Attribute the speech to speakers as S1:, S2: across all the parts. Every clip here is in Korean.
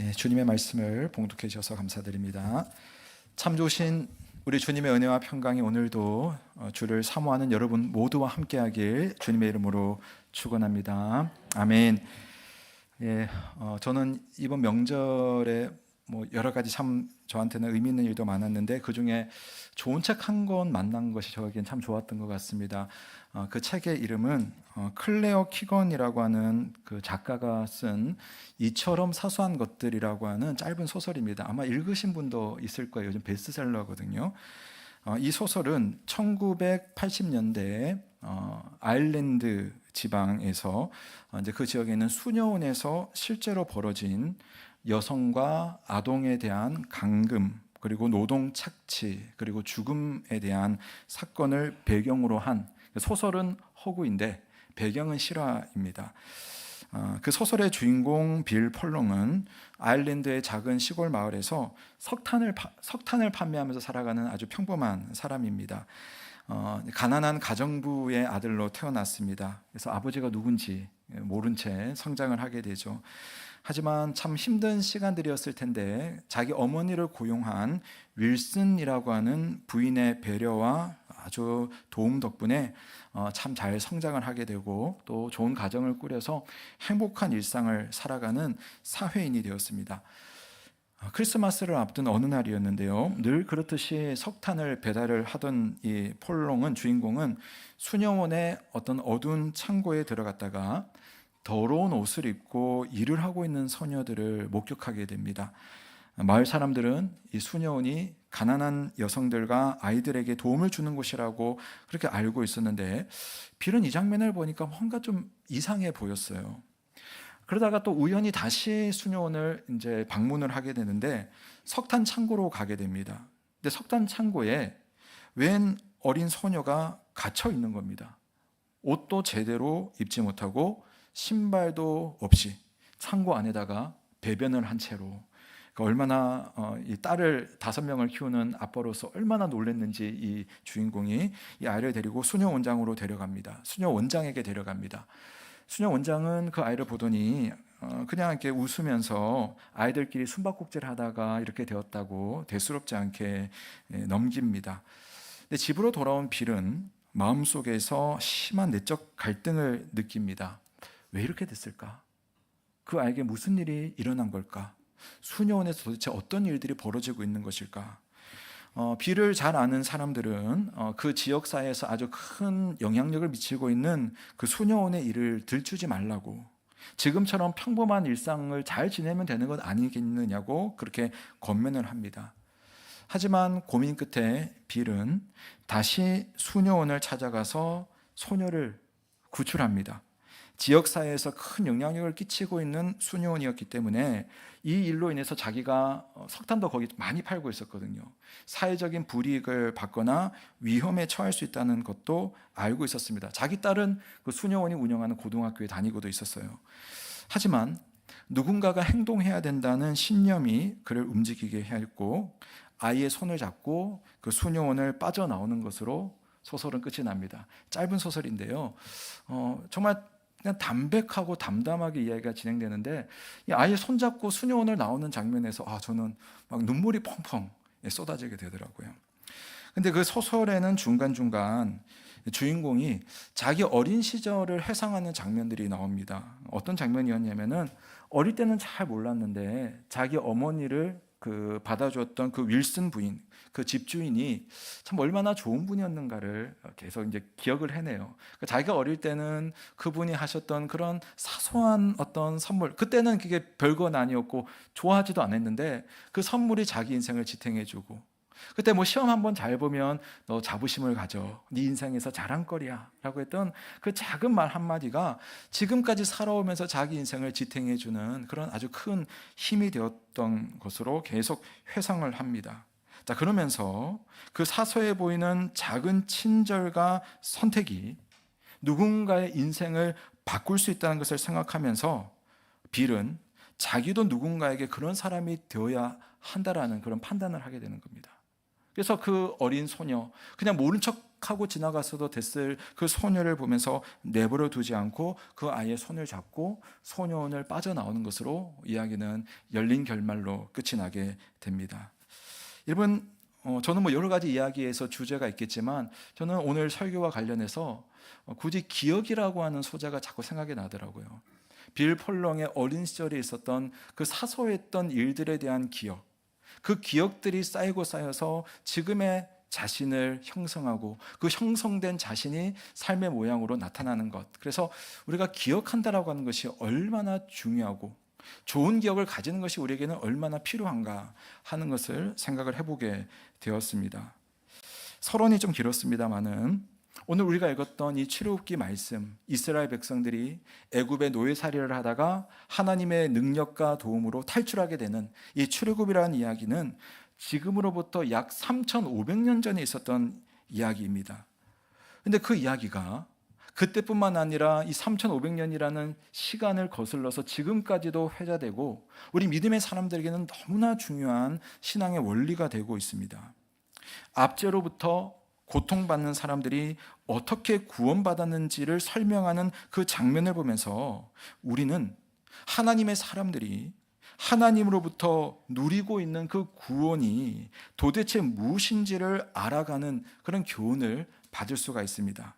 S1: 예, 주님의 말씀을 봉독해 주셔서 감사드립니다. 참 좋으신 우리 주님의 은혜와 평강이 오늘도 주를 사모하는 여러분 모두와 함께하길 주님의 이름으로 축원합니다. 아멘. 예, 저는 이번 명절에 여러 가지 참 저한테는 의미 있는 일도 많았는데 그 중에 좋은 책 한 권 만난 것이 저에겐 참 좋았던 것 같습니다. 그 책의 이름은 클레어 키건이라고 하는 그 작가가 쓴 이처럼 사소한 것들이라고 하는 짧은 소설입니다. 아마 읽으신 분도 있을 거예요. 요즘 베스트셀러거든요. 이 소설은 1980년대에 아일랜드 지방에서 이제 그 지역에 있는 수녀원에서 실제로 벌어진 여성과 아동에 대한 감금, 그리고 노동 착취, 그리고 죽음에 대한 사건을 배경으로 한, 소설은 허구인데 배경은 실화입니다. 그 소설의 주인공 빌 펄롱은 아일랜드의 작은 시골 마을에서 석탄을 판매하면서 살아가는 아주 평범한 사람입니다. 가난한 가정부의 아들로 태어났습니다. 그래서 아버지가 누군지 모른 채 성장을 하게 되죠. 하지만 참 힘든 시간들이었을 텐데 자기 어머니를 고용한 윌슨이라고 하는 부인의 배려와 아주 도움 덕분에 참 잘 성장을 하게 되고 또 좋은 가정을 꾸려서 행복한 일상을 살아가는 사회인이 되었습니다. 크리스마스를 앞둔 어느 날이었는데요. 늘 그렇듯이 석탄을 배달을 하던 이 폴롱은, 주인공은 수녀원의 어떤 어두운 창고에 들어갔다가 더러운 옷을 입고 일을 하고 있는 소녀들을 목격하게 됩니다. 마을 사람들은 이 수녀원이 가난한 여성들과 아이들에게 도움을 주는 곳이라고 그렇게 알고 있었는데 빌은 이 장면을 보니까 뭔가 좀 이상해 보였어요. 그러다가 또 우연히 다시 수녀원을 이제 방문을 하게 되는데 석탄 창고로 가게 됩니다. 근데 석탄 창고에 웬 어린 소녀가 갇혀 있는 겁니다. 옷도 제대로 입지 못하고 신발도 없이 창고 안에다가 배변을 한 채로, 얼마나 이 딸을 5명을 키우는 아빠로서 얼마나 놀랐는지 이 주인공이 이 아이를 데리고 수녀 원장으로 데려갑니다. 수녀 원장에게 데려갑니다. 수녀 원장은 그 아이를 보더니 그냥 이렇게 웃으면서 아이들끼리 숨바꼭질 하다가 이렇게 되었다고 대수롭지 않게 넘깁니다. 근데 집으로 돌아온 빌은 마음속에서 심한 내적 갈등을 느낍니다. 왜 이렇게 됐을까? 그 아이에게 무슨 일이 일어난 걸까? 수녀원에서 도대체 어떤 일들이 벌어지고 있는 것일까? 빌을 잘 아는 사람들은 그 지역사회에서 아주 큰 영향력을 미치고 있는 그 수녀원의 일을 들추지 말라고, 지금처럼 평범한 일상을 잘 지내면 되는 것 아니겠느냐고 그렇게 권면을 합니다. 하지만 고민 끝에 빌은 다시 수녀원을 찾아가서 소녀를 구출합니다. 지역사회에서 큰 영향력을 끼치고 있는 수녀원이었기 때문에 이 일로 인해서 자기가 석탄도 거기 많이 팔고 있었거든요. 사회적인 불이익을 받거나 위험에 처할 수 있다는 것도 알고 있었습니다. 자기 딸은 그 수녀원이 운영하는 고등학교에 다니고도 있었어요. 하지만 누군가가 행동해야 된다는 신념이 그를 움직이게 했고 아이의 손을 잡고 그 수녀원을 빠져나오는 것으로 소설은 끝이 납니다. 짧은 소설인데요. 정말 그냥 담백하고 담담하게 이야기가 진행되는데 이 아이의 손잡고 수녀원을 나오는 장면에서 저는 막 눈물이 펑펑 쏟아지게 되더라고요. 근데 그 소설에는 중간중간 주인공이 자기 어린 시절을 회상하는 장면들이 나옵니다. 어떤 장면이었냐면은 어릴 때는 잘 몰랐는데 자기 어머니를 받아주었던 그 윌슨 부인, 그 집주인이 참 얼마나 좋은 분이었는가를 계속 이제 기억을 해내요. 자기가 어릴 때는 그분이 하셨던 그런 사소한 어떤 선물, 그때는 그게 별건 아니었고 좋아하지도 않았는데 그 선물이 자기 인생을 지탱해주고, 그때 시험 한번 잘 보면 너 자부심을 가져, 네 인생에서 자랑거리야 라고 했던 그 작은 말 한마디가 지금까지 살아오면서 자기 인생을 지탱해주는 그런 아주 큰 힘이 되었던 것으로 계속 회상을 합니다. 자, 그러면서 그 사소해 보이는 작은 친절과 선택이 누군가의 인생을 바꿀 수 있다는 것을 생각하면서 빌은 자기도 누군가에게 그런 사람이 되어야 한다라는 그런 판단을 하게 되는 겁니다. 그래서 그 어린 소녀, 그냥 모른 척 하고 지나갔어도 됐을 그 소녀를 보면서 내버려 두지 않고 그 아이의 손을 잡고 소녀원을 빠져나오는 것으로 이야기는 열린 결말로 끝이 나게 됩니다. 여러분, 저는 뭐 여러 가지 이야기에서 주제가 있겠지만 저는 오늘 설교와 관련해서 굳이 기억이라고 하는 소재가 자꾸 생각이 나더라고요. 빌 폴렁의 어린 시절에 있었던 그 사소했던 일들에 대한 기억, 그 기억들이 쌓이고 쌓여서 지금의 자신을 형성하고 그 형성된 자신이 삶의 모양으로 나타나는 것. 그래서 우리가 기억한다라고 하는 것이 얼마나 중요하고 좋은 기억을 가지는 것이 우리에게는 얼마나 필요한가 하는 것을 생각을 해보게 되었습니다. 서론이 좀 길었습니다만은 오늘 우리가 읽었던 이 출애굽기 말씀, 이스라엘 백성들이 애굽의 노예살이를 하다가 하나님의 능력과 도움으로 탈출하게 되는 이 출애굽이라는 이야기는 지금으로부터 약 3,500년 전에 있었던 이야기입니다. 근데 그 이야기가 그때뿐만 아니라 이 3,500년이라는 시간을 거슬러서 지금까지도 회자되고 우리 믿음의 사람들에게는 너무나 중요한 신앙의 원리가 되고 있습니다. 압제로부터 고통받는 사람들이 어떻게 구원받았는지를 설명하는 그 장면을 보면서 우리는 하나님의 사람들이 하나님으로부터 누리고 있는 그 구원이 도대체 무엇인지를 알아가는 그런 교훈을 받을 수가 있습니다.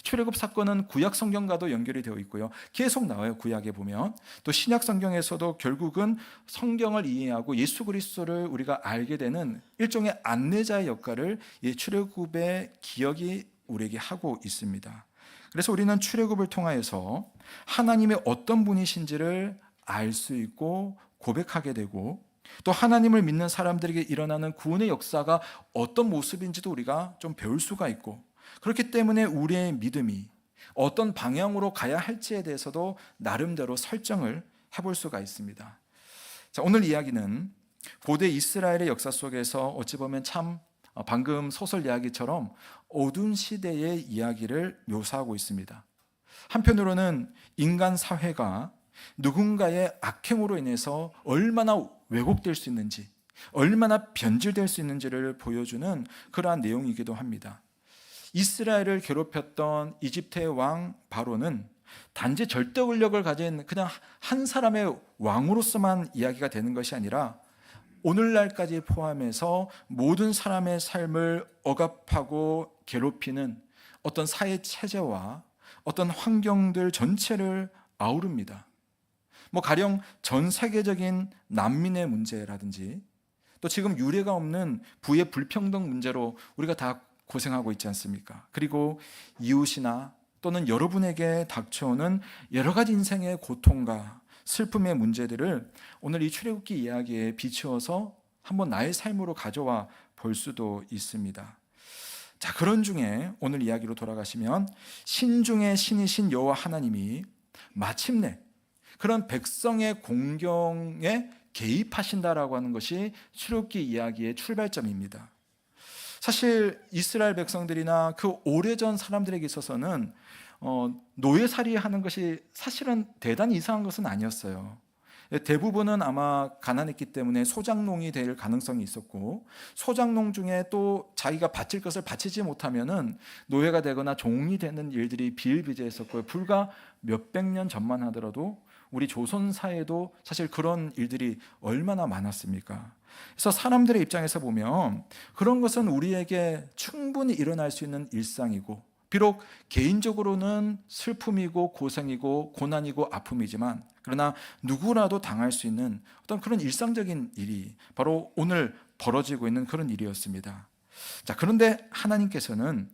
S1: 출애굽 사건은 구약 성경과도 연결이 되어 있고요. 계속 나와요. 구약에 보면. 또 신약 성경에서도 결국은 성경을 이해하고 예수 그리스도를 우리가 알게 되는 일종의 안내자의 역할을 이 출애굽의 기억이 우리에게 하고 있습니다. 그래서 우리는 출애굽을 통하여서 하나님의 어떤 분이신지를 알 수 있고 고백하게 되고 또 하나님을 믿는 사람들에게 일어나는 구원의 역사가 어떤 모습인지도 우리가 좀 배울 수가 있고 그렇기 때문에 우리의 믿음이 어떤 방향으로 가야 할지에 대해서도 나름대로 설정을 해볼 수가 있습니다. 자, 오늘 이야기는 고대 이스라엘의 역사 속에서 어찌 보면 참 방금 소설 이야기처럼 어두운 시대의 이야기를 묘사하고 있습니다. 한편으로는 인간 사회가 누군가의 악행으로 인해서 얼마나 왜곡될 수 있는지, 얼마나 변질될 수 있는지를 보여주는 그러한 내용이기도 합니다. 이스라엘을 괴롭혔던 이집트의 왕 바로는 단지 절대 권력을 가진 그냥 한 사람의 왕으로서만 이야기가 되는 것이 아니라 오늘날까지 포함해서 모든 사람의 삶을 억압하고 괴롭히는 어떤 사회 체제와 어떤 환경들 전체를 아우릅니다. 가령 전 세계적인 난민의 문제라든지 또 지금 유례가 없는 부의 불평등 문제로 우리가 다 고생하고 있지 않습니까? 그리고 이웃이나 또는 여러분에게 닥쳐오는 여러 가지 인생의 고통과 슬픔의 문제들을 오늘 이 출애굽기 이야기에 비추어서 한번 나의 삶으로 가져와 볼 수도 있습니다. 자, 그런 중에 오늘 이야기로 돌아가시면 신중의 신이신 여호와 하나님이 마침내 그런 백성의 공경에 개입하신다라고 하는 것이 출애굽기 이야기의 출발점입니다. 사실 이스라엘 백성들이나 그 오래전 사람들에게 있어서는 노예살이 하는 것이 사실은 대단히 이상한 것은 아니었어요. 대부분은 아마 가난했기 때문에 소작농이 될 가능성이 있었고 소작농 중에 또 자기가 바칠 것을 바치지 못하면은 노예가 되거나 종이 되는 일들이 비일비재했었고요. 불과 몇백 년 전만 하더라도 우리 조선 사회도 사실 그런 일들이 얼마나 많았습니까? 그래서 사람들의 입장에서 보면 그런 것은 우리에게 충분히 일어날 수 있는 일상이고 비록 개인적으로는 슬픔이고 고생이고 고난이고 아픔이지만 그러나 누구라도 당할 수 있는 어떤 그런 일상적인 일이 바로 오늘 벌어지고 있는 그런 일이었습니다. 자, 그런데 하나님께서는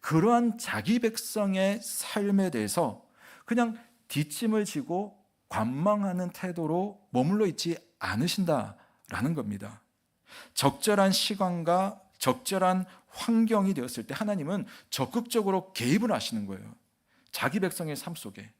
S1: 그러한 자기 백성의 삶에 대해서 그냥 뒷짐을 지고 관망하는 태도로 머물러 있지 않으신다라는 겁니다. 적절한 시간과 적절한 환경이 되었을 때 하나님은 적극적으로 개입을 하시는 거예요. 자기 백성의 삶 속에.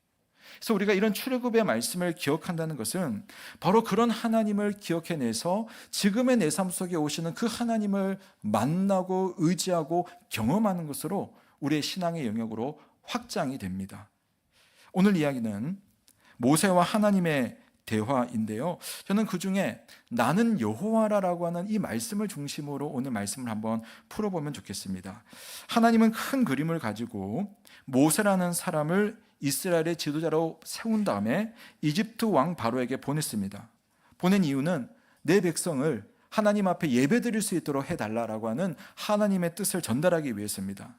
S1: 그래서 우리가 이런 출애굽의 말씀을 기억한다는 것은 바로 그런 하나님을 기억해내서 지금의 내 삶 속에 오시는 그 하나님을 만나고 의지하고 경험하는 것으로 우리의 신앙의 영역으로 확장이 됩니다. 오늘 이야기는 모세와 하나님의 대화인데요. 저는 그 중에 나는 여호와라라고 하는 이 말씀을 중심으로 오늘 말씀을 한번 풀어보면 좋겠습니다. 하나님은 큰 그림을 가지고 모세라는 사람을 이스라엘의 지도자로 세운 다음에 이집트 왕 바로에게 보냈습니다. 보낸 이유는 내 백성을 하나님 앞에 예배드릴 수 있도록 해달라고 하는 하나님의 뜻을 전달하기 위해서입니다.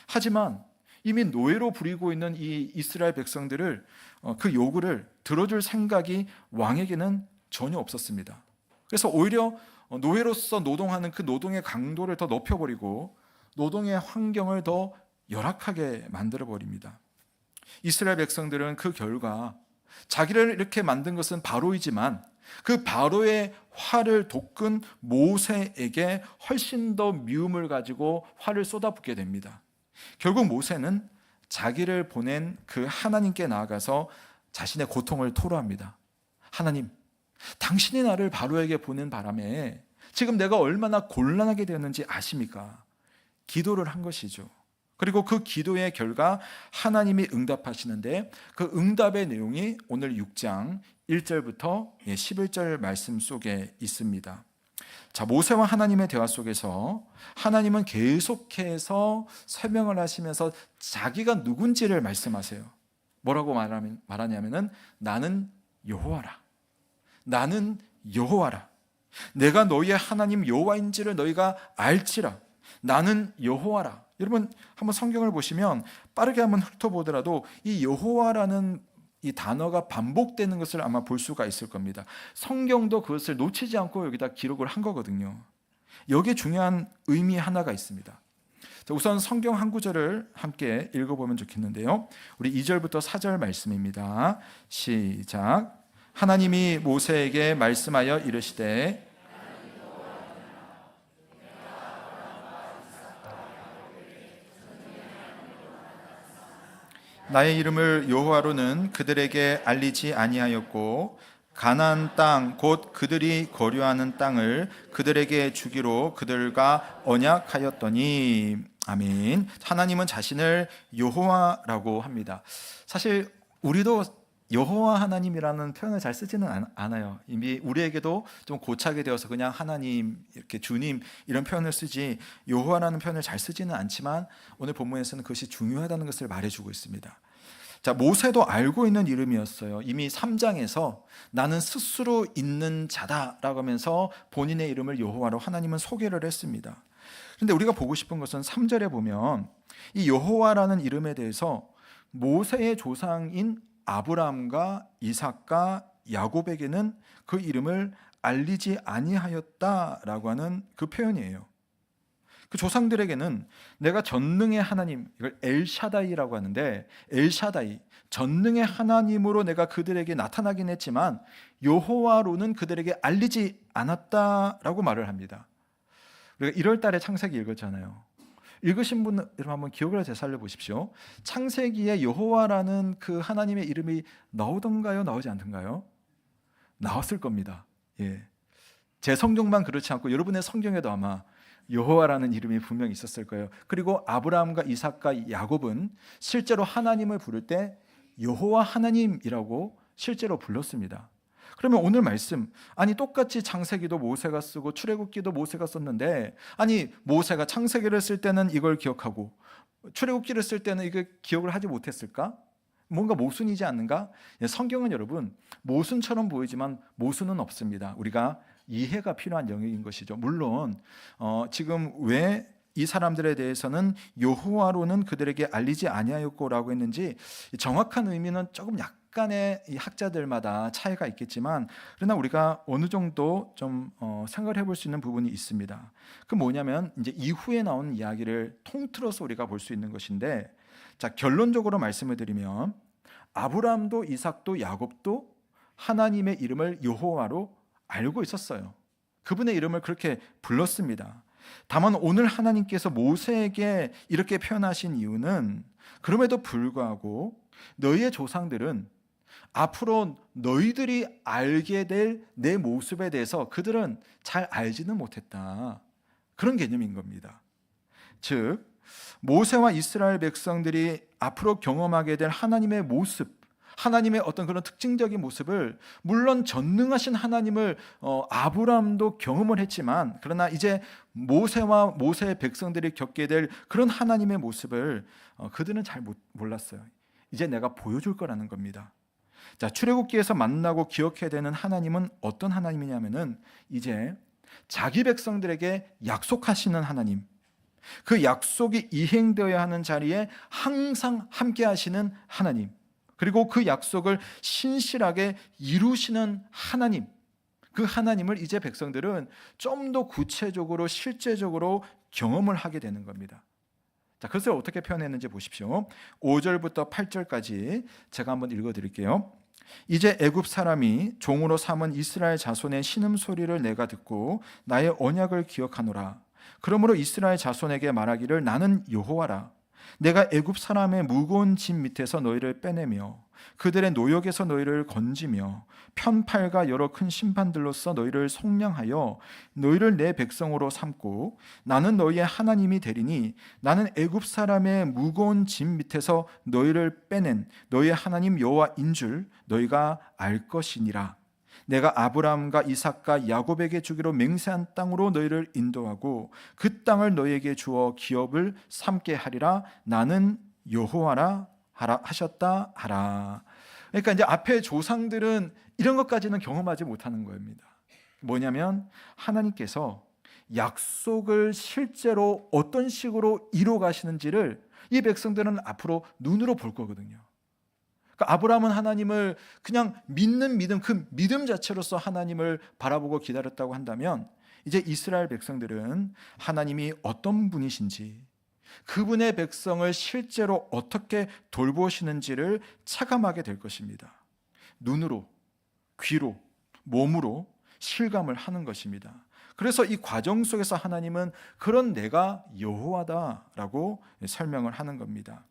S1: 하지만 이미 노예로 부리고 있는 이 이스라엘 백성들을 그 요구를 들어줄 생각이 왕에게는 전혀 없었습니다. 그래서 오히려 노예로서 노동하는 그 노동의 강도를 더 높여버리고 노동의 환경을 더 열악하게 만들어버립니다. 이스라엘 백성들은 그 결과 자기를 이렇게 만든 것은 바로이지만 그 바로의 화를 돋군 모세에게 훨씬 더 미움을 가지고 화를 쏟아붓게 됩니다. 결국 모세는 자기를 보낸 그 하나님께 나아가서 자신의 고통을 토로합니다. 하나님, 당신이 나를 바로에게 보낸 바람에 지금 내가 얼마나 곤란하게 되었는지 아십니까? 기도를 한 것이죠. 그리고 그 기도의 결과 하나님이 응답하시는데 그 응답의 내용이 오늘 6장 1절부터 11절 말씀 속에 있습니다. 자, 모세와 하나님의 대화 속에서 하나님은 계속해서 설명을 하시면서 자기가 누군지를 말씀하세요. 뭐라고 말하냐면은 나는 여호와라. 나는 여호와라. 내가 너희의 하나님 여호와인지를 너희가 알지라. 나는 여호와라. 여러분 한번 성경을 보시면 빠르게 한번 훑어보더라도 이 여호와라는 이 단어가 반복되는 것을 아마 볼 수가 있을 겁니다. 성경도 그것을 놓치지 않고 여기다 기록을 한 거거든요. 여기에 중요한 의미 하나가 있습니다. 우선 성경 한 구절을 함께 읽어보면 좋겠는데요. 우리 2절부터 4절 말씀입니다. 시작. 하나님이 모세에게 말씀하여 이르시되 나의 이름을 여호와로는 그들에게 알리지 아니하였고 가나안 땅 곧 그들이 거류하는 땅을 그들에게 주기로 그들과 언약하였더니. 아멘. 하나님은 자신을 여호와라고 합니다. 사실 우리도 여호와 하나님이라는 표현을 잘 쓰지는 않아요. 이미 우리에게도 좀 고착이 되어서 그냥 하나님, 이렇게 주님 이런 표현을 쓰지 여호와라는 표현을 잘 쓰지는 않지만 오늘 본문에서는 그것이 중요하다는 것을 말해주고 있습니다. 자, 모세도 알고 있는 이름이었어요. 이미 3장에서 나는 스스로 있는 자다라고 하면서 본인의 이름을 여호와로 하나님은 소개를 했습니다. 그런데 우리가 보고 싶은 것은 3절에 보면 이 여호와라는 이름에 대해서 모세의 조상인 아브라함과 이삭과 야곱에게는 그 이름을 알리지 아니하였다라고 하는 그 표현이에요. 그 조상들에게는 내가 전능의 하나님, 이걸 엘샤다이라고 하는데 엘샤다이, 전능의 하나님으로 내가 그들에게 나타나긴 했지만 여호와로는 그들에게 알리지 않았다라고 말을 합니다. 우리가 1월 달에 창세기 읽었잖아요. 읽으신 분 여러분 한번 기억을 되살려 보십시오. 창세기에 여호와라는 그 하나님의 이름이 나오던가요? 나오지 않던가요? 나왔을 겁니다. 예. 제 성경만 그렇지 않고 여러분의 성경에도 아마 여호와라는 이름이 분명히 있었을 거예요. 그리고 아브라함과 이삭과 야곱은 실제로 하나님을 부를 때 여호와 하나님이라고 실제로 불렀습니다. 그러면 오늘 말씀, 아니 똑같이 창세기도 모세가 쓰고 출애굽기도 모세가 썼는데 아니 모세가 창세기를 쓸 때는 이걸 기억하고 출애굽기를 쓸 때는 이걸 기억을 하지 못했을까? 뭔가 모순이지 않는가? 성경은 여러분 모순처럼 보이지만 모순은 없습니다. 우리가 이해가 필요한 영역인 것이죠. 물론 지금 왜 이 사람들에 대해서는 여호와로는 그들에게 알리지 아니하였고라고 했는지 정확한 의미는 조금 약간의 이 학자들마다 차이가 있겠지만 그러나 우리가 어느 정도 좀 생각을 해볼 수 있는 부분이 있습니다. 그 뭐냐면 이제 이후에 나온 이야기를 통틀어서 우리가 볼 수 있는 것인데, 자 결론적으로 말씀을 드리면 아브라함도 이삭도 야곱도 하나님의 이름을 여호와로 알고 있었어요. 그분의 이름을 그렇게 불렀습니다. 다만 오늘 하나님께서 모세에게 이렇게 표현하신 이유는 그럼에도 불구하고 너희의 조상들은 앞으로 너희들이 알게 될 내 모습에 대해서 그들은 잘 알지는 못했다. 그런 개념인 겁니다. 즉 모세와 이스라엘 백성들이 앞으로 경험하게 될 하나님의 모습, 하나님의 어떤 그런 특징적인 모습을, 물론 전능하신 하나님을 아브라함도 경험을 했지만, 그러나 이제 모세와 모세의 백성들이 겪게 될 그런 하나님의 모습을 그들은 잘 몰랐어요. 이제 내가 보여줄 거라는 겁니다. 자, 출애굽기에서 만나고 기억해야 되는 하나님은 어떤 하나님이냐면은 이제 자기 백성들에게 약속하시는 하나님, 그 약속이 이행되어야 하는 자리에 항상 함께 하시는 하나님, 그리고 그 약속을 신실하게 이루시는 하나님, 그 하나님을 이제 백성들은 좀 더 구체적으로 실제적으로 경험을 하게 되는 겁니다. 자, 그것을 어떻게 표현했는지 보십시오. 5절부터 8절까지 제가 한번 읽어드릴게요. 이제 애굽 사람이 종으로 삼은 이스라엘 자손의 신음소리를 내가 듣고 나의 언약을 기억하노라. 그러므로 이스라엘 자손에게 말하기를 나는 여호와라. 내가 애굽 사람의 무거운 짐 밑에서 너희를 빼내며 그들의 노역에서 너희를 건지며 편팔과 여러 큰 심판들로서 너희를 속량하여 너희를 내 백성으로 삼고 나는 너희의 하나님이 되리니 나는 애굽 사람의 무거운 짐 밑에서 너희를 빼낸 너희의 하나님 여호와인 줄 너희가 알 것이니라. 내가 아브라함과 이삭과 야곱에게 주기로 맹세한 땅으로 너희를 인도하고 그 땅을 너희에게 주어 기업을 삼게 하리라. 나는 여호와라 하셨다 하라. 그러니까 이제 앞에 조상들은 이런 것까지는 경험하지 못하는 겁니다. 뭐냐면 하나님께서 약속을 실제로 어떤 식으로 이루어 가시는지를 이 백성들은 앞으로 눈으로 볼 거거든요. 그러니까 아브라함은 하나님을 그냥 믿는 믿음, 그 믿음 자체로서 하나님을 바라보고 기다렸다고 한다면, 이제 이스라엘 백성들은 하나님이 어떤 분이신지, 그분의 백성을 실제로 어떻게 돌보시는지를 체감하게 될 것입니다. 눈으로, 귀로, 몸으로 실감을 하는 것입니다. 그래서 이 과정 속에서 하나님은 그런 내가 여호와다라고 설명을 하는 겁니다.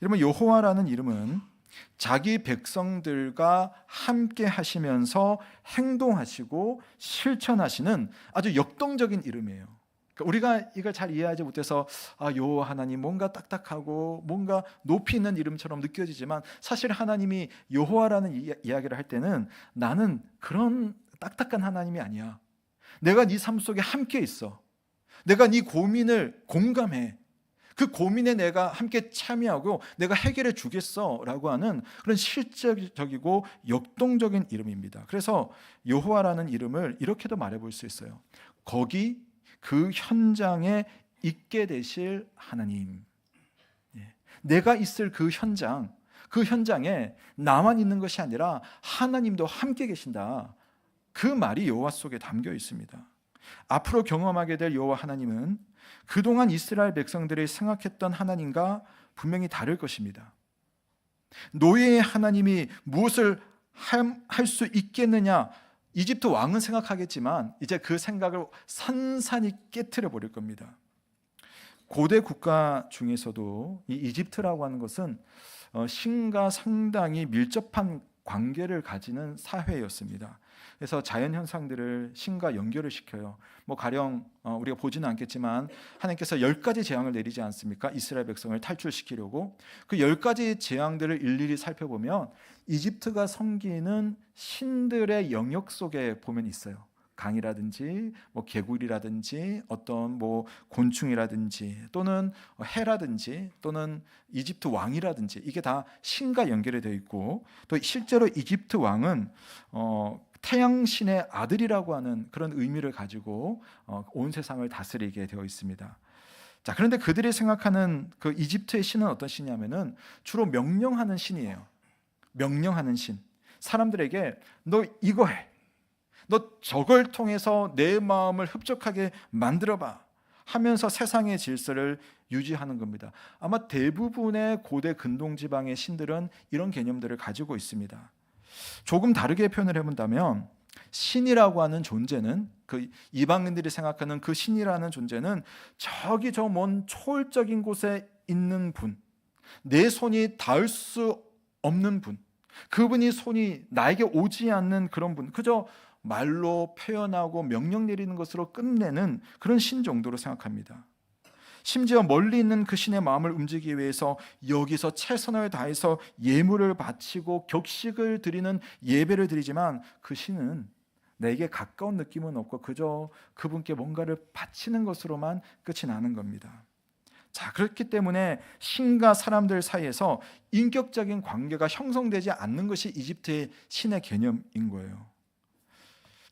S1: 여러분, 여호와라는 이름은 자기 백성들과 함께 하시면서 행동하시고 실천하시는 아주 역동적인 이름이에요. 우리가 이걸 잘 이해하지 못해서 여호와 하나님 뭔가 딱딱하고 뭔가 높이 있는 이름처럼 느껴지지만, 사실 하나님이 여호와라는 이야기를 할 때는 나는 그런 딱딱한 하나님이 아니야. 내가 네 삶 속에 함께 있어. 내가 네 고민을 공감해. 그 고민에 내가 함께 참여하고 내가 해결해 주겠어 라고 하는 그런 실제적이고 역동적인 이름입니다. 그래서 여호와라는 이름을 이렇게도 말해볼 수 있어요. 거기 그 현장에 있게 되실 하나님. 내가 있을 그 현장에 나만 있는 것이 아니라 하나님도 함께 계신다. 그 말이 여호와 속에 담겨 있습니다. 앞으로 경험하게 될 여호와 하나님은 그동안 이스라엘 백성들이 생각했던 하나님과 분명히 다를 것입니다. 노예의 하나님이 무엇을 할 수 있겠느냐, 이집트 왕은 생각하겠지만 이제 그 생각을 산산히 깨트려 버릴 겁니다. 고대 국가 중에서도 이 이집트라고 하는 것은 신과 상당히 밀접한 관계를 가지는 사회였습니다. 그래서 자연 현상들을 신과 연결을 시켜요. 가령 우리가 보지는 않겠지만 하나님께서 10가지 재앙을 내리지 않습니까? 이스라엘 백성을 탈출시키려고. 그 10가지 재앙들을 일일이 살펴보면 이집트가 섬기는 신들의 영역 속에 보면 있어요. 강이라든지 개구리라든지 어떤 곤충이라든지 또는 해라든지 또는 이집트 왕이라든지, 이게 다 신과 연결이 되어 있고, 또 실제로 이집트 왕은 태양신의 아들이라고 하는 그런 의미를 가지고 온 세상을 다스리게 되어 있습니다. 자, 그런데 그들이 생각하는 그 이집트의 신은 어떤 신이냐면은 주로 명령하는 신이에요. 명령하는 신. 사람들에게 너 이거 해. 너 저걸 통해서 내 마음을 흡족하게 만들어봐 하면서 세상의 질서를 유지하는 겁니다. 아마 대부분의 고대 근동지방의 신들은 이런 개념들을 가지고 있습니다. 조금 다르게 표현을 해본다면 신이라고 하는 존재는, 그 이방인들이 생각하는 그 신이라는 존재는 저기 저 먼 초월적인 곳에 있는 분, 내 손이 닿을 수 없는 분, 그분이 손이 나에게 오지 않는 그런 분, 그저 말로 표현하고 명령 내리는 것으로 끝내는 그런 신 정도로 생각합니다. 심지어 멀리 있는 그 신의 마음을 움직이기 위해서 여기서 최선을 다해서 예물을 바치고 격식을 드리는 예배를 드리지만 그 신은 내게 가까운 느낌은 없고 그저 그분께 뭔가를 바치는 것으로만 끝이 나는 겁니다. 자, 그렇기 때문에 신과 사람들 사이에서 인격적인 관계가 형성되지 않는 것이 이집트의 신의 개념인 거예요.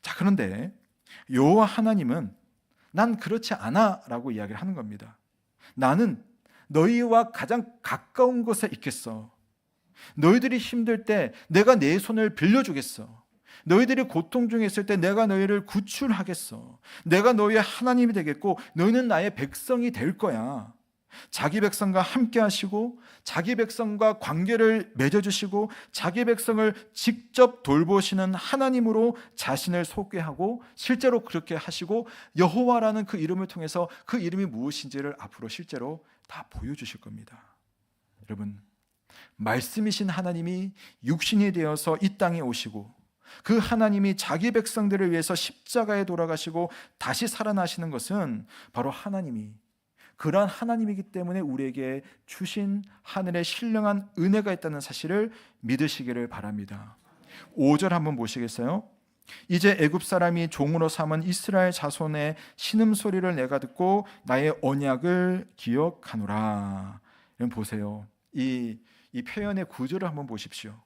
S1: 자, 그런데 여호와 하나님은 난 그렇지 않아 라고 이야기를 하는 겁니다. 나는 너희와 가장 가까운 곳에 있겠어. 너희들이 힘들 때 내가 내 손을 빌려주겠어. 너희들이 고통 중에 있을 때 내가 너희를 구출하겠어. 내가 너희의 하나님이 되겠고 너희는 나의 백성이 될 거야. 자기 백성과 함께 하시고 자기 백성과 관계를 맺어주시고 자기 백성을 직접 돌보시는 하나님으로 자신을 소개하고 실제로 그렇게 하시고 여호와라는 그 이름을 통해서 그 이름이 무엇인지를 앞으로 실제로 다 보여주실 겁니다. 여러분, 말씀이신 하나님이 육신이 되어서 이 땅에 오시고 그 하나님이 자기 백성들을 위해서 십자가에 돌아가시고 다시 살아나시는 것은 바로 하나님이 그러한 하나님이기 때문에 우리에게 주신 하늘의 신령한 은혜가 있다는 사실을 믿으시기를 바랍니다. 5절 한번 보시겠어요? 이제 애굽 사람이 종으로 삼은 이스라엘 자손의 신음소리를 내가 듣고 나의 언약을 기억하노라. 여러분 보세요. 이 표현의 구조를 한번 보십시오.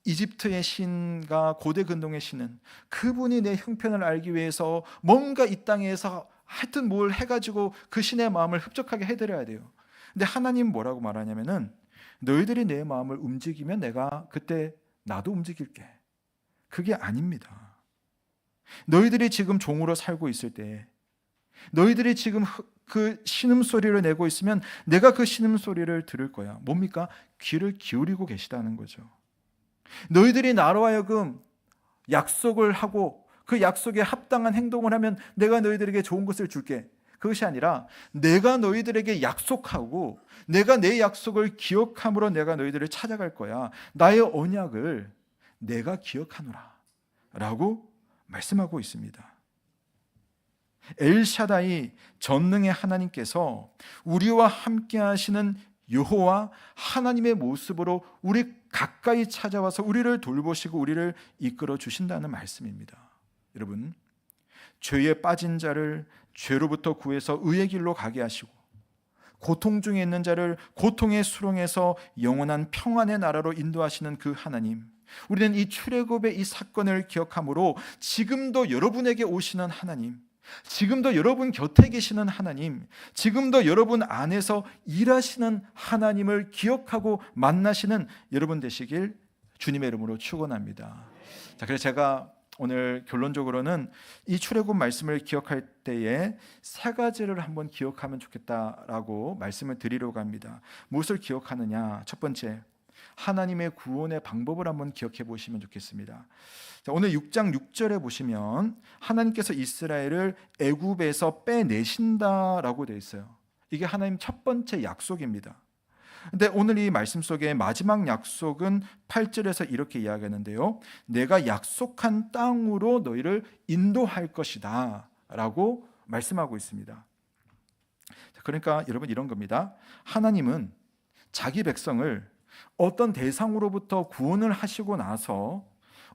S1: 이집트의 신과 고대 근동의 신은 그분이 내 형편을 알기 위해서 뭔가 이 땅에서 하여튼 뭘 해가지고 그 신의 마음을 흡족하게 해드려야 돼요. 근데 하나님 뭐라고 말하냐면은 너희들이 내 마음을 움직이면 내가 그때 나도 움직일게. 그게 아닙니다. 너희들이 지금 종으로 살고 있을 때 너희들이 지금 그 신음소리를 내고 있으면 내가 그 신음소리를 들을 거야. 뭡니까? 귀를 기울이고 계시다는 거죠. 너희들이 나로 하여금 약속을 하고 그 약속에 합당한 행동을 하면 내가 너희들에게 좋은 것을 줄게. 그것이 아니라 내가 너희들에게 약속하고 내가 내 약속을 기억함으로 내가 너희들을 찾아갈 거야. 나의 언약을 내가 기억하노라 라고 말씀하고 있습니다. 엘샤다이 전능의 하나님께서 우리와 함께 하시는 여호와 하나님의 모습으로 우리 가까이 찾아와서 우리를 돌보시고 우리를 이끌어 주신다는 말씀입니다. 여러분, 죄에 빠진 자를 죄로부터 구해서 의의 길로 가게 하시고 고통 중에 있는 자를 고통의 수렁에서 영원한 평안의 나라로 인도하시는 그 하나님, 우리는 이 출애굽의 이 사건을 기억함으로 지금도 여러분에게 오시는 하나님, 지금도 여러분 곁에 계시는 하나님, 지금도 여러분 안에서 일하시는 하나님을 기억하고 만나시는 여러분 되시길 주님의 이름으로 축원합니다. 자, 그래서 제가 오늘 결론적으로는 이 출애굽 말씀을 기억할 때에 세 가지를 한번 기억하면 좋겠다라고 말씀을 드리려고 합니다. 무엇을 기억하느냐? 첫 번째, 하나님의 구원의 방법을 한번 기억해 보시면 좋겠습니다. 자, 오늘 6장 6절에 보시면 하나님께서 이스라엘을 애굽에서 빼내신다라고 되어 있어요. 이게 하나님 첫 번째 약속입니다. 근데 오늘 이 말씀 속에 마지막 약속은 8절에서 이렇게 이야기하는데요. 내가 약속한 땅으로 너희를 인도할 것이다 라고 말씀하고 있습니다. 그러니까 여러분 이런 겁니다. 하나님은 자기 백성을 어떤 대상으로부터 구원을 하시고 나서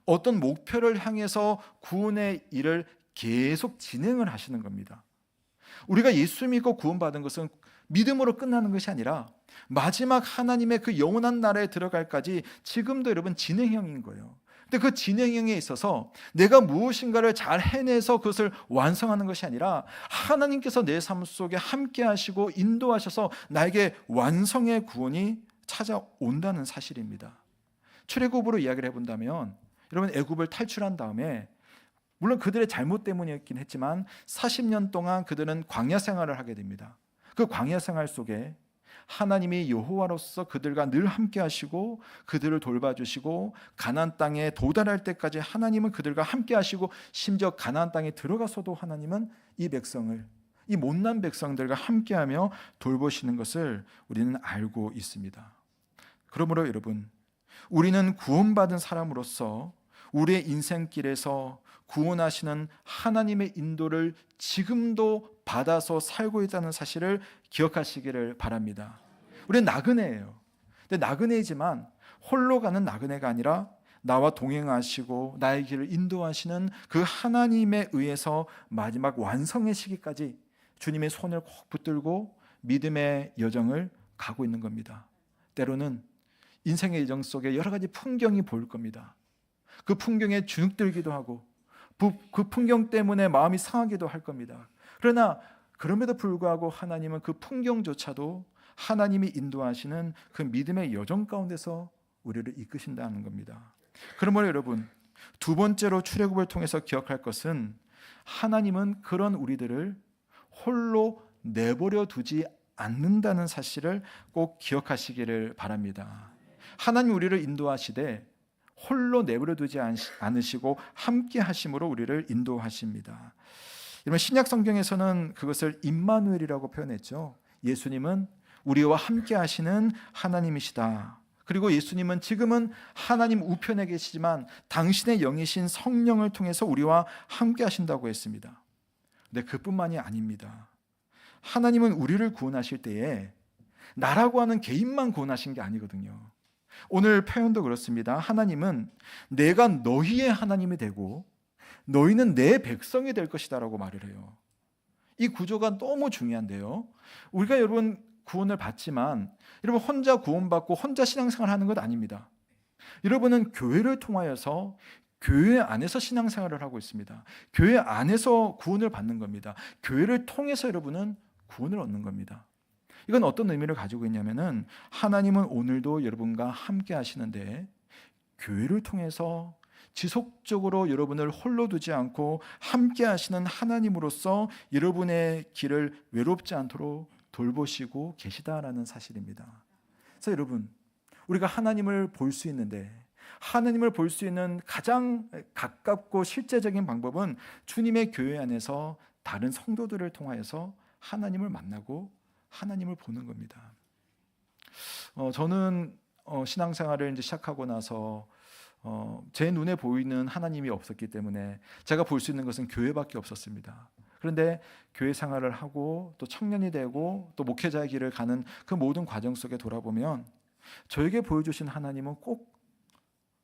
S1: 어떤 목표를 향해서 구원의 일을 계속 진행을 하시는 겁니다. 우리가 예수 믿고 구원받은 것은 믿음으로 끝나는 것이 아니라 마지막 하나님의 그 영원한 나라에 들어갈까지 지금도 여러분 진행형인 거예요. 근데 그 진행형에 있어서 내가 무엇인가를 잘 해내서 그것을 완성하는 것이 아니라 하나님께서 내 삶 속에 함께 하시고 인도하셔서 나에게 완성의 구원이 찾아온다는 사실입니다. 출애굽으로 이야기를 해본다면 여러분 애굽을 탈출한 다음에 물론 그들의 잘못 때문이었긴 했지만 40년 동안 그들은 광야 생활을 하게 됩니다. 그 광야 생활 속에 하나님이 여호와로서 그들과 늘 함께 하시고 그들을 돌봐주시고 가나안 땅에 도달할 때까지 하나님은 그들과 함께 하시고 심지어 가나안 땅에 들어가서도 하나님은 이 백성을, 이 못난 백성들과 함께하며 돌보시는 것을 우리는 알고 있습니다. 그러므로 여러분, 우리는 구원받은 사람으로서 우리의 인생길에서 구원하시는 하나님의 인도를 지금도 받아서 살고 있다는 사실을 기억하시기를 바랍니다. 우리는 나그네예요. 근데 나그네이지만 홀로 가는 나그네가 아니라 나와 동행하시고 나의 길을 인도하시는 그 하나님에 의해서 마지막 완성의 시기까지 주님의 손을 꼭 붙들고 믿음의 여정을 가고 있는 겁니다. 때로는 인생의 여정 속에 여러 가지 풍경이 보일 겁니다. 그 풍경에 주눅들기도 하고 그 풍경 때문에 마음이 상하기도 할 겁니다. 그러나 그럼에도 불구하고 하나님은 그 풍경조차도 하나님이 인도하시는 그 믿음의 여정 가운데서 우리를 이끄신다는 겁니다. 그러므로 여러분, 두 번째로 출애굽을 통해서 기억할 것은 하나님은 그런 우리들을 홀로 내버려 두지 않는다는 사실을 꼭 기억하시기를 바랍니다. 하나님 우리를 인도하시되 홀로 내버려 두지 않으시고 함께 하심으로 우리를 인도하십니다. 여러분, 신약 성경에서는 그것을 임마누엘이라고 표현했죠. 예수님은 우리와 함께 하시는 하나님이시다. 그리고 예수님은 지금은 하나님 우편에 계시지만 당신의 영이신 성령을 통해서 우리와 함께 하신다고 했습니다. 근데 그뿐만이 아닙니다. 하나님은 우리를 구원하실 때에 나라고 하는 개인만 구원하신 게 아니거든요. 오늘 표현도 그렇습니다. 하나님은 내가 너희의 하나님이 되고 너희는 내 백성이 될 것이다 라고 말을 해요. 이 구조가 너무 중요한데요. 우리가 여러분 구원을 받지만 여러분 혼자 구원받고 혼자 신앙생활을 하는 것 아닙니다. 여러분은 교회를 통하여서 교회 안에서 신앙생활을 하고 있습니다. 교회 안에서 구원을 받는 겁니다. 교회를 통해서 여러분은 구원을 얻는 겁니다. 이건 어떤 의미를 가지고 있냐면은 하나님은 오늘도 여러분과 함께 하시는데 교회를 통해서 지속적으로 여러분을 홀로 두지 않고 함께 하시는 하나님으로서 여러분의 길을 외롭지 않도록 돌보시고 계시다라는 사실입니다. 그래서 여러분, 우리가 하나님을 볼 수 있는데 하나님을 볼 수 있는 가장 가깝고 실제적인 방법은 주님의 교회 안에서 다른 성도들을 통하여서 하나님을 만나고 하나님을 보는 겁니다. 저는 신앙생활을 이제 시작하고 나서 제 눈에 보이는 하나님이 없었기 때문에 제가 볼 수 있는 것은 교회밖에 없었습니다. 그런데 교회 생활을 하고 또 청년이 되고 또 목회자의 길을 가는 그 모든 과정 속에 돌아보면 저에게 보여주신 하나님은 꼭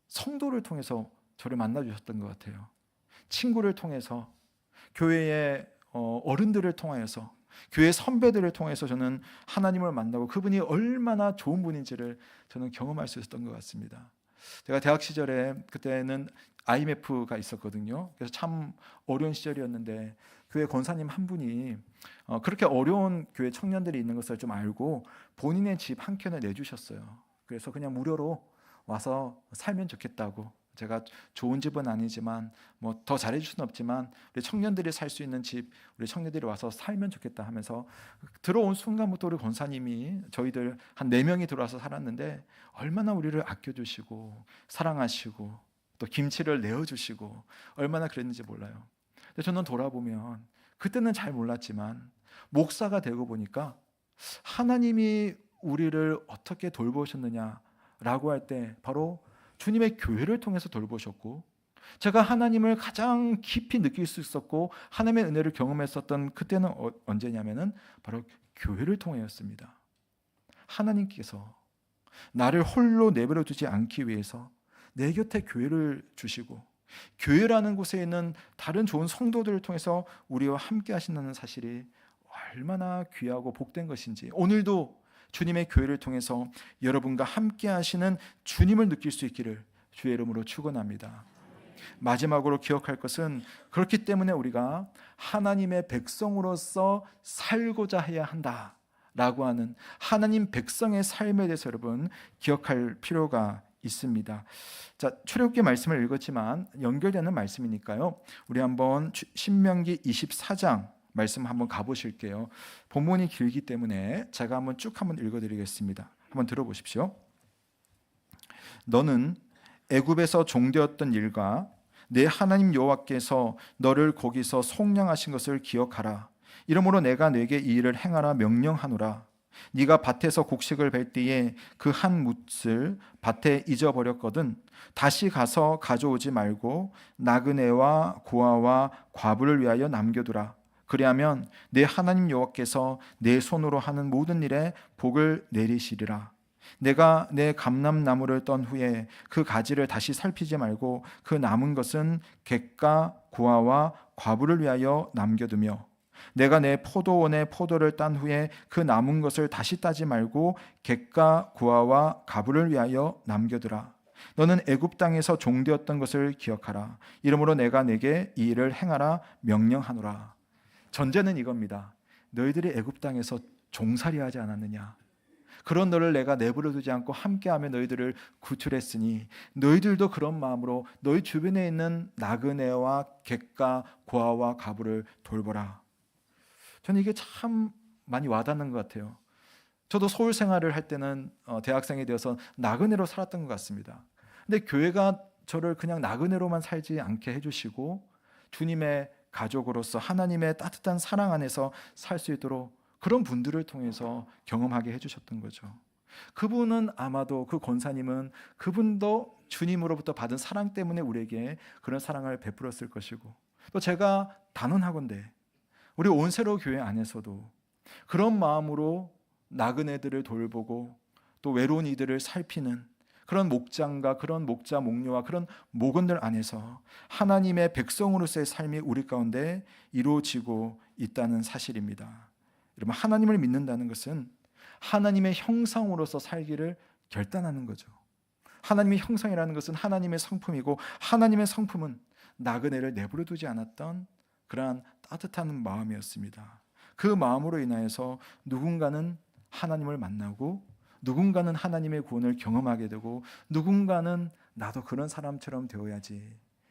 S1: 성도를 통해서 저를 만나주셨던 것 같아요. 친구를 통해서, 교회의 어른들을 통하여서, 교회 선배들을 통해서 저는 하나님을 만나고 그분이 얼마나 좋은 분인지를 저는 경험할 수 있었던 것 같습니다. 제가 대학 시절에 그때는 IMF가 있었거든요. 그래서 참 어려운 시절이었는데 교회 권사님 한 분이 그렇게 어려운 교회 청년들이 있는 것을 좀 알고 본인의 집 한 켠을 내주셨어요. 그래서 그냥 무료로 와서 살면 좋겠다고. 제가 좋은 집은 아니지만 뭐 더 잘해줄 수는 없지만 우리 청년들이 살 수 있는 집, 우리 청년들이 와서 살면 좋겠다 하면서 들어온 순간부터 우리 권사님이 저희들 한 4명이 들어와서 살았는데 얼마나 우리를 아껴주시고 사랑하시고 또 김치를 내어주시고 얼마나 그랬는지 몰라요. 근데 저는 돌아보면 그때는 잘 몰랐지만 목사가 되고 보니까 하나님이 우리를 어떻게 돌보셨느냐라고 할 때 바로 주님의 교회를 통해서 돌보셨고, 제가 하나님을 가장 깊이 느낄 수 있었고 하나님의 은혜를 경험했었던 그때는 언제냐면은 바로 교회를 통하였습니다. 하나님께서 나를 홀로 내버려 두지 않기 위해서 내 곁에 교회를 주시고 교회라는 곳에 있는 다른 좋은 성도들을 통해서 우리와 함께 하신다는 사실이 얼마나 귀하고 복된 것인지, 오늘도 주님의 교회를 통해서 여러분과 함께 하시는 주님을 느낄 수 있기를 주의 이름으로 축원합니다. 마지막으로 기억할 것은 그렇기 때문에 우리가 하나님의 백성으로서 살고자 해야 한다라고 하는 하나님 백성의 삶에 대해서 여러분 기억할 필요가 있습니다. 자, 출애굽기 말씀을 읽었지만 연결되는 말씀이니까요. 우리 한번 신명기 24장 말씀 한번 가보실게요. 본문이 길기 때문에 제가 한번 쭉 한번 읽어드리겠습니다. 한번 들어보십시오. 너는 애굽에서 종되었던 일과 내 하나님 여호와께서 너를 거기서 속량하신 것을 기억하라. 이러므로 내가 네게 이 일을 행하라 명령하노라. 네가 밭에서 곡식을 벨 때에 그 한 뭇을 밭에 잊어버렸거든 다시 가서 가져오지 말고 나그네와 고아와 과부를 위하여 남겨두라. 그리하면 내 하나님 여호와께서 내 손으로 하는 모든 일에 복을 내리시리라. 내가 내 감람나무를 떤 후에 그 가지를 다시 살피지 말고 그 남은 것은 객과 고아와 과부를 위하여 남겨두며, 내가 내 포도원의 포도를 딴 후에 그 남은 것을 다시 따지 말고 객과 고아와 과부를 위하여 남겨두라. 너는 애굽 땅에서 종되었던 것을 기억하라. 이러므로 내가 내게 이 일을 행하라 명령하노라. 전제는 이겁니다. 너희들이 애굽 땅에서 종살이하지 않았느냐? 그런 너를 내가 내버려 두지 않고 함께하며 너희들을 구출했으니 너희들도 그런 마음으로 너희 주변에 있는 나그네와 객과 고아와 과부를 돌보라. 저는 이게 참 많이 와닿는 것 같아요. 저도 서울 생활을 할 때는 대학생이 되어서 나그네로 살았던 것 같습니다. 근데 교회가 저를 그냥 나그네로만 살지 않게 해주시고 주님의 가족으로서 하나님의 따뜻한 사랑 안에서 살 수 있도록 그런 분들을 통해서 경험하게 해주셨던 거죠. 그분은 아마도 그 권사님은 그분도 주님으로부터 받은 사랑 때문에 우리에게 그런 사랑을 베풀었을 것이고, 또 제가 단언하건대 우리 온세로 교회 안에서도 그런 마음으로 나그네들을 돌보고 또 외로운 이들을 살피는 그런 목장과 그런 목자 목녀와 그런 목원들 안에서 하나님의 백성으로서의 삶이 우리 가운데 이루어지고 있다는 사실입니다. 여러분, 하나님을 믿는다는 것은 하나님의 형상으로서 살기를 결단하는 거죠. 하나님의 형상이라는 것은 하나님의 성품이고, 하나님의 성품은 나그네를 내버려 두지 않았던 그러한 따뜻한 마음이었습니다. 그 마음으로 인하여서 누군가는 하나님을 만나고, 누군가는 하나님의 구원을 경험하게 되고, 누군가는 나도 그런 사람처럼 되어야지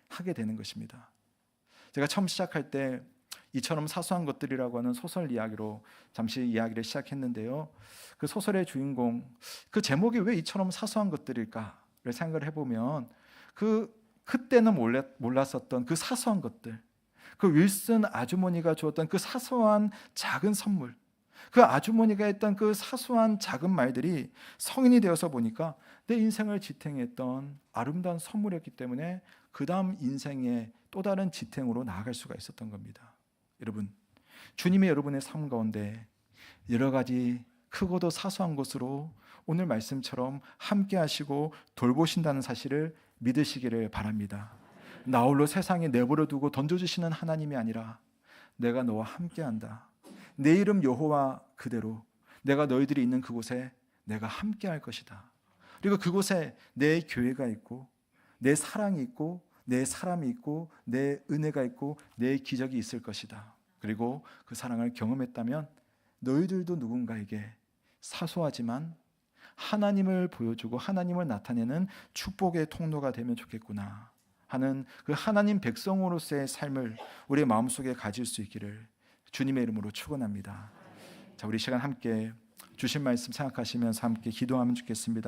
S1: 하게 되는 것입니다. 제가 처음 시작할 때 이처럼 사소한 것들이라고 하는 소설 이야기로 잠시 이야기를 시작했는데요. 그 소설의 주인공, 그 제목이 왜 이처럼 사소한 것들일까를 생각을 해보면 그때는 몰랐었던 그 사소한 것들, 그 윌슨 아주머니가 주었던 그 사소한 작은 선물, 그 아주머니가 했던 그 사소한 작은 말들이 성인이 되어서 보니까 내 인생을 지탱했던 아름다운 선물이었기 때문에 그 다음 인생의 또 다른 지탱으로 나아갈 수가 있었던 겁니다. 여러분, 주님이 여러분의 삶 가운데 여러 가지 크고도 사소한 것으로 오늘 말씀처럼 함께 하시고 돌보신다는 사실을 믿으시기를 바랍니다. 나 홀로 세상에 내버려 두고 던져주시는 하나님이 아니라 내가 너와 함께한다. 내 이름 여호와 그대로 내가 너희들이 있는 그곳에 내가 함께할 것이다. 그리고 그곳에 내 교회가 있고, 내 사랑이 있고, 내 사람이 있고, 내 은혜가 있고, 내 기적이 있을 것이다. 그리고 그 사랑을 경험했다면 너희들도 누군가에게 사소하지만 하나님을 보여주고 하나님을 나타내는 축복의 통로가 되면 좋겠구나 하는 그 하나님 백성으로서의 삶을 우리의 마음속에 가질 수 있기를 주님의 이름으로 축원합니다. 자, 우리 시간 함께 주신 말씀 생각하시면서 함께 기도하면 좋겠습니다.